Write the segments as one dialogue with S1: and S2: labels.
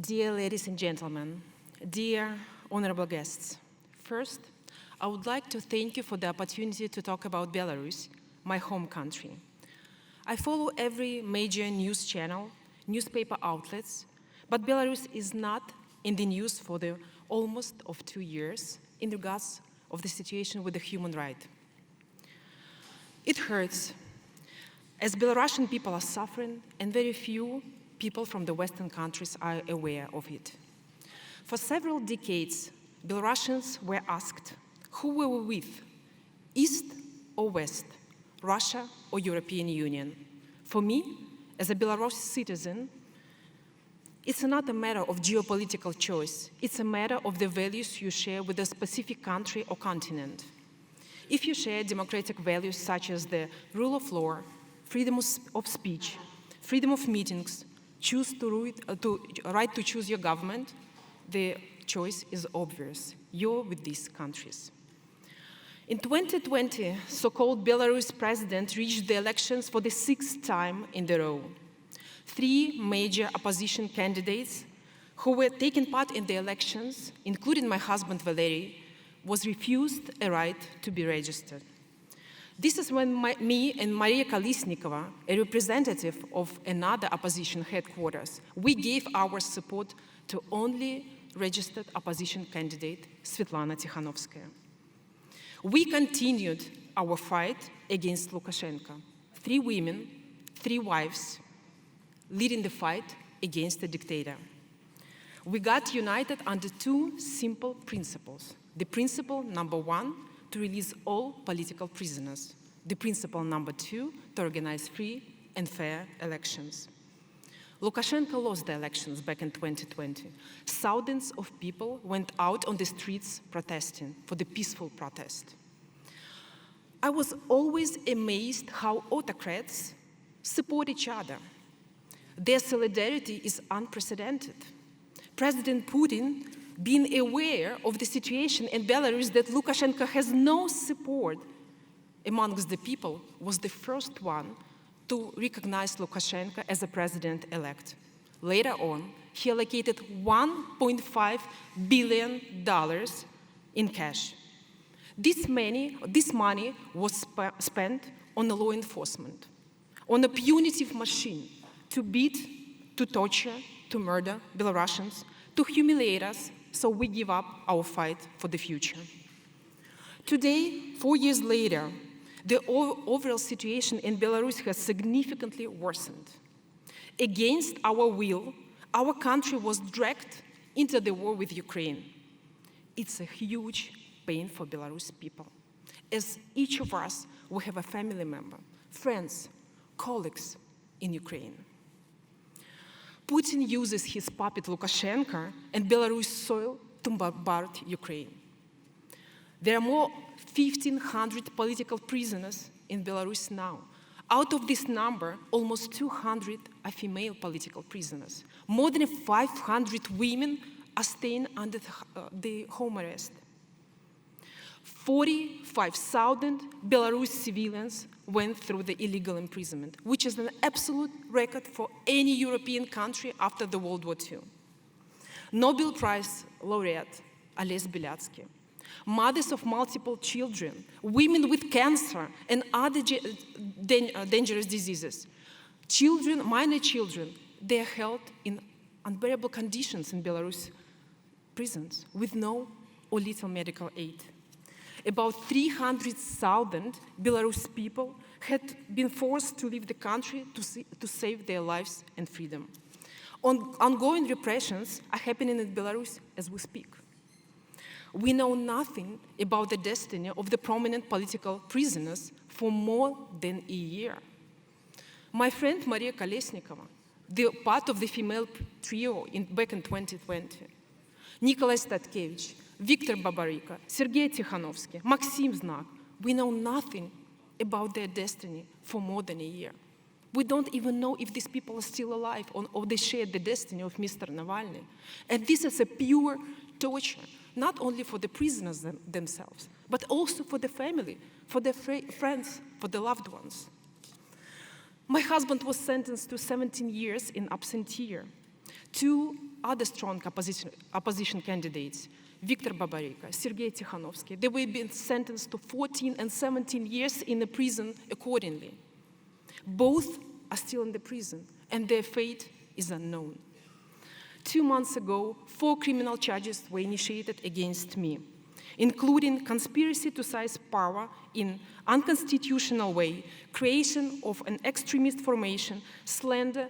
S1: Dear ladies and gentlemen, dear honorable guests, first, I would like to thank you for the opportunity to talk about Belarus, my home country. I follow every major news channel, newspaper outlets, but Belarus is not in the news for the almost of 2 years in regards of the situation with the human right. It hurts, as Belarusian people are suffering and very few people from the Western countries are aware of it. For several decades, Belarusians were asked who we were with, East or West, Russia or European Union. For me, as a Belarusian citizen, it's not a matter of geopolitical choice. It's a matter of the values you share with a specific country or continent. If you share democratic values such as the rule of law, freedom of speech, freedom of meetings, right to choose your government, the choice is obvious. You're with these countries. In 2020, so-called Belarus president reached the elections for the 6th time in a row. 3 major opposition candidates who were taking part in the elections, including my husband Valery, was refused a right to be registered. This is when me and Maria Kolesnikova, a representative of another opposition headquarters, we gave our support to only registered opposition candidate, Svetlana Tikhanovskaya. We continued our fight against Lukashenko. 3 women, 3 wives, leading the fight against the dictator. We got united under 2 simple principles. The principle number 1, to release all political prisoners. The principle number 2, to organize free and fair elections. Lukashenko lost the elections back in 2020. Thousands of people went out on the streets protesting for the peaceful protest. I was always amazed how autocrats support each other. Their solidarity is unprecedented. President Putin, being aware of the situation in Belarus that Lukashenko has no support amongst the people, was the first one to recognize Lukashenko as a president-elect. Later on, he allocated $1.5 billion in cash. This money was spent on law enforcement, on a punitive machine to beat, to torture, to murder Belarusians, to humiliate us, so we give up our fight for the future. Today, 4 years later, the overall situation in Belarus has significantly worsened. Against our will, our country was dragged into the war with Ukraine. It's a huge pain for Belarus people. As each of us, we have a family member, friends, colleagues in Ukraine. Putin uses his puppet Lukashenko and Belarus soil to bombard Ukraine. There are more 1,500 political prisoners in Belarus now. Out of this number, almost 200 are female political prisoners. More than 500 women are staying under the home arrest. 45,000 Belarus civilians went through the illegal imprisonment, which is an absolute record for any European country after the World War II. Nobel Prize laureate Ales Bialiatski, mothers of multiple children, women with cancer and other dangerous diseases, children, minor children, they are held in unbearable conditions in Belarus prisons with no or little medical aid. About 300,000 Belarus people had been forced to leave the country to save their lives and freedom. Ongoing repressions are happening in Belarus as we speak. We know nothing about the destiny of the prominent political prisoners for more than a year. My friend Maria Kolesnikova, the part of the female trio back in 2020, Nikolai Statkevich, Viktor Babarika, Sergei Tikhanovsky, Maxim Znak, we know nothing about their destiny for more than a year. We don't even know if these people are still alive or they share the destiny of Mr. Navalny. And this is a pure torture, not only for the prisoners themselves, but also for the family, for their friends, for the loved ones. My husband was sentenced to 17 years in absentia. 2 other strong opposition candidates, Viktor Babarika, Sergei Tikhanovsky. They were being sentenced to 14 and 17 years in the prison accordingly. Both are still in the prison, and their fate is unknown. 2 months ago, 4 criminal charges were initiated against me, including conspiracy to seize power in unconstitutional way, creation of an extremist formation, slander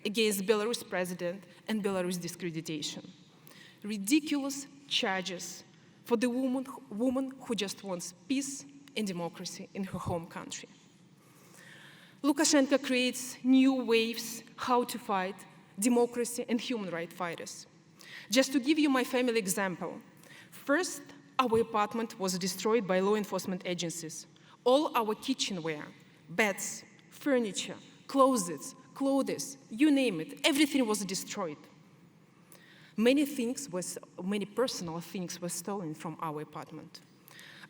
S1: against Belarus president, and Belarus discreditation. Ridiculous charges for the woman who just wants peace and democracy in her home country. Lukashenko creates new waves how to fight democracy and human rights fighters. Just to give you my family example, first, our apartment was destroyed by law enforcement agencies. All our kitchenware, beds, furniture, clothes, you name it, everything was destroyed. Many personal things were stolen from our apartment.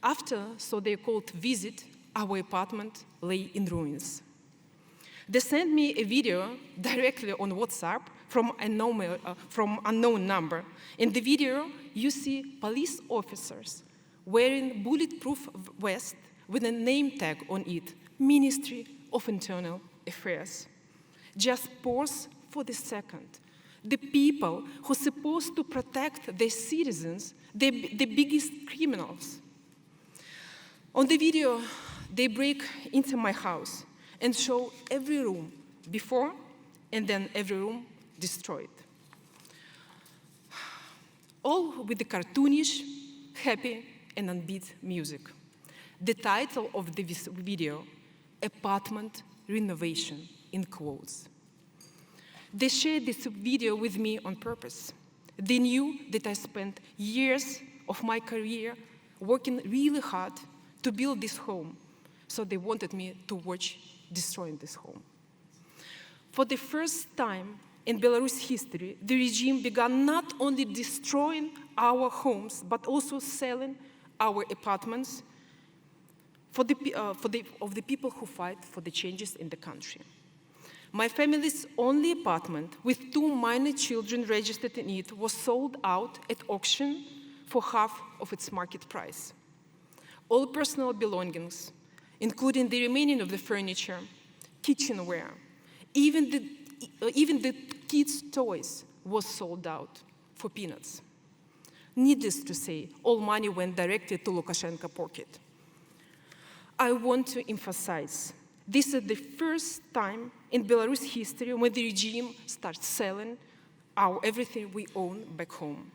S1: After so-called visit, our apartment lay in ruins. They sent me a video directly on WhatsApp from unknown number. In the video, you see police officers wearing bulletproof vest with a name tag on it, Ministry of Internal Affairs. Just pause for the second. The people who are supposed to protect their citizens, the biggest criminals. On the video, they break into my house and show every room before and then every room destroyed. All with the cartoonish, happy, and upbeat music. The title of this video, Apartment Renovation, in quotes. They shared this video with me on purpose. They knew that I spent years of my career working really hard to build this home, so they wanted me to watch destroying this home. For the first time in Belarus history, the regime began not only destroying our homes, but also selling our apartments of the people who fight for the changes in the country. My family's only apartment with 2 minor children registered in it was sold out at auction for half of its market price. All personal belongings, including the remaining of the furniture, kitchenware, even the kids' toys was sold out for peanuts. Needless to say, all money went directly to Lukashenko's pocket. I want to emphasize, this is the first time in Belarus history when the regime starts selling everything we own back home.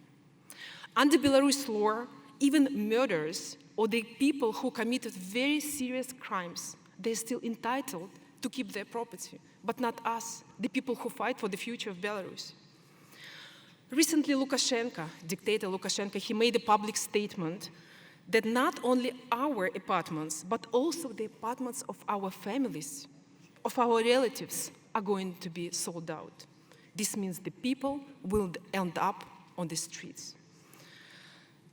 S1: Under Belarus law, even murderers or the people who committed very serious crimes, they're still entitled to keep their property, but not us, the people who fight for the future of Belarus. Recently, dictator Lukashenko, he made a public statement that not only our apartments, but also the apartments of our families, of our relatives, are going to be sold out. This means the people will end up on the streets.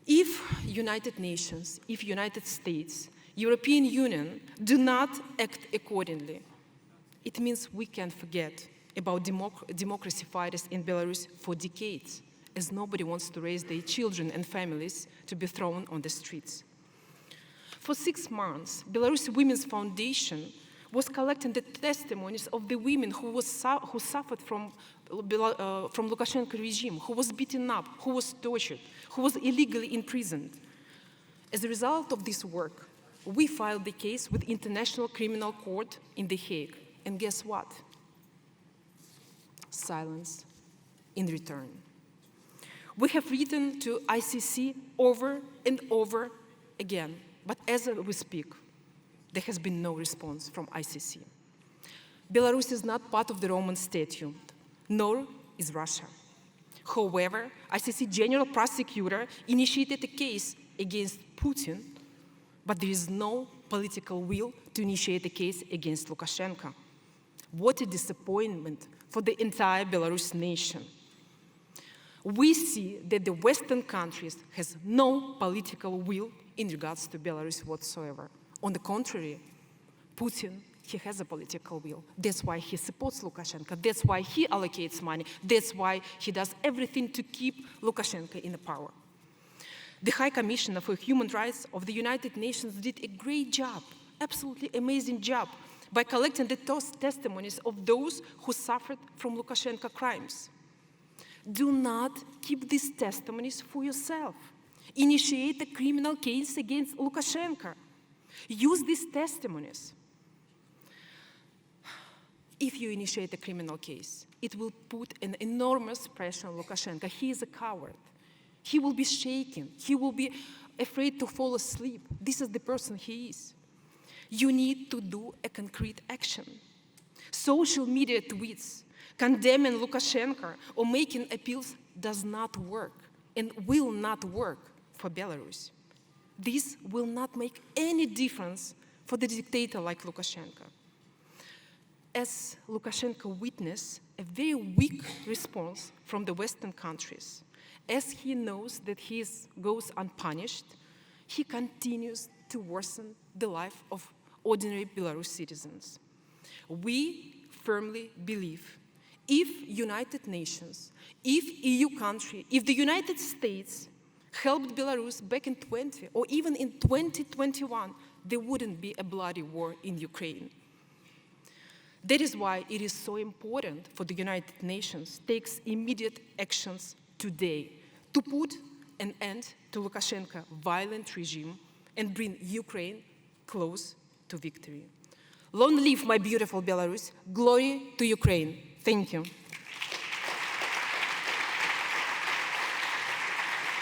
S1: If United Nations, if United States, European Union do not act accordingly, it means we can forget about democracy fighters in Belarus for decades, as nobody wants to raise their children and families to be thrown on the streets. For 6 months, Belarus Women's Foundation was collecting the testimonies of the women who suffered from Lukashenko regime, who was beaten up, who was tortured, who was illegally imprisoned. As a result of this work, we filed the case with International Criminal Court in The Hague. And guess what? Silence in return. We have written to ICC over and over again, but as we speak, there has been no response from ICC. Belarus is not part of the Roman Statute, nor is Russia. However, ICC General Prosecutor initiated a case against Putin, but there is no political will to initiate a case against Lukashenko. What a disappointment for the entire Belarus nation. We see that the Western countries has no political will in regards to Belarus whatsoever. On the contrary, Putin he has a political will. That's why he supports Lukashenko. That's why he allocates money. That's why he does everything to keep Lukashenko in power. The High Commissioner for Human Rights of the United Nations did a great job, absolutely amazing job, by collecting the testimonies of those who suffered from Lukashenko crimes. Do not keep these testimonies for yourself. Initiate a criminal case against Lukashenko. Use these testimonies. If you initiate a criminal case, it will put an enormous pressure on Lukashenko. He is a coward. He will be shaken. He will be afraid to fall asleep. This is the person he is. You need to do a concrete action. Social media tweets condemning Lukashenko or making appeals does not work and will not work for Belarus. This will not make any difference for the dictator like Lukashenko. As Lukashenko witnessed a very weak response from the Western countries, as he knows that he goes unpunished, he continues to worsen the life of ordinary Belarus citizens. We firmly believe if United Nations, if EU country, if the United States helped Belarus back in 20 or even in 2021, there wouldn't be a bloody war in Ukraine. That is why it is so important for the United Nations takes immediate actions today to put an end to Lukashenko's violent regime and bring Ukraine close to victory. Long live my beautiful Belarus. Glory to Ukraine. Thank you.